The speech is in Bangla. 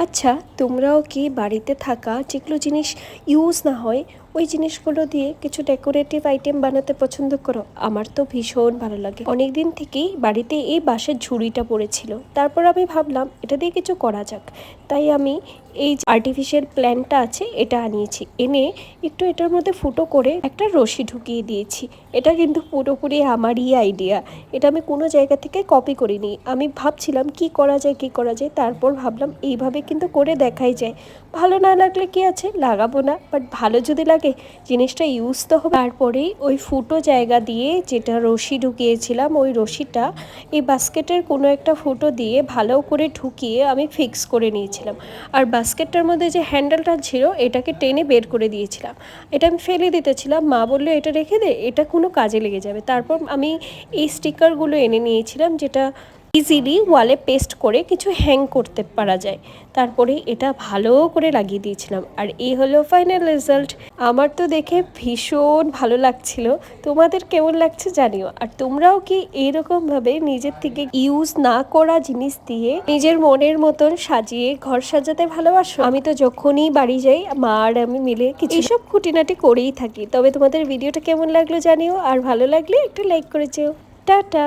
আচ্ছা, তোমরাও কি বাড়িতে থাকা যেগুলো জিনিস ইউজ না হয় ওই জিনিসগুলো দিয়ে কিছু ডেকোরেটিভ আইটেম বানাতে পছন্দ করো? আমার তো ভীষণ ভালো লাগে। অনেক দিন থেকেই বাড়িতে এই বাঁশের ঝুড়িটা পড়েছিল, তারপর আমি ভাবলাম এটা দিয়ে কিছু করা যাক। তাই আমি এই যে আর্টিফিশিয়াল প্ল্যান্টটা আছে এটা আনিয়েছি, এনে একটু এটার মধ্যে ফুটো করে একটা রশি ঢুকিয়ে দিয়েছি। এটা কিন্তু পুরোপুরি আমারই আইডিয়া, এটা আমি কোনো জায়গা থেকে কপি করিনি। আমি ভাবছিলাম কি করা যায় কি করা যায়, তারপর ভাবলাম এইভাবে কিন্তু করে দেখাই যায়। ভালো না লাগলে কি আছে, লাগাবো না, বাট ভালো যদি লাগে জিনিসটা ইউজ তো হবে। তারপরেই ওই ফুটো জায়গা দিয়ে যেটা রশি ঢুকিয়েছিলাম ওই রশিটা এই বাস্কেটের কোনো একটা ফুটো দিয়ে ভালো করে ঢুকিয়ে আমি ফিক্স করে নিয়েছিলাম। আর বাস্কেটটার মধ্যে যে হ্যান্ডেলটা ছিল এটাকে টেনে বের করে দিয়েছিলাম। এটা আমি ফেলে দিতেছিলাম, মা বললো এটা রেখে দে, এটা কোনো কাজে লেগে যাবে। তারপর আমি এই স্টিকারগুলো এনে নিয়েছিলাম যেটা ইজিলি ওয়ালে পেস্ট করে কিছু হ্যাং করতে পারা যায়। তারপরে এটা ভালো করে লাগিয়ে দিয়েছিলাম, আর এই হলো ফাইনাল রেজাল্ট। আমার তো দেখে ভীষণ ভালো লাগছিল, তোমাদের কেমন লাগছে জানিও। আর তোমরাও কি এইরকমভাবে নিজের থেকে ইউজ না করা জিনিস দিয়ে নিজের মনের মতন সাজিয়ে ঘর সাজাতে ভালোবাসো? আমি তো যখনই বাড়ি যাই মা আর আমি মিলে কিছু এইসব খুঁটিনাটি করেই থাকি। তবে তোমাদের ভিডিওটা কেমন লাগলো জানিও, আর ভালো লাগলে একটা লাইক করে যেও। টাটা।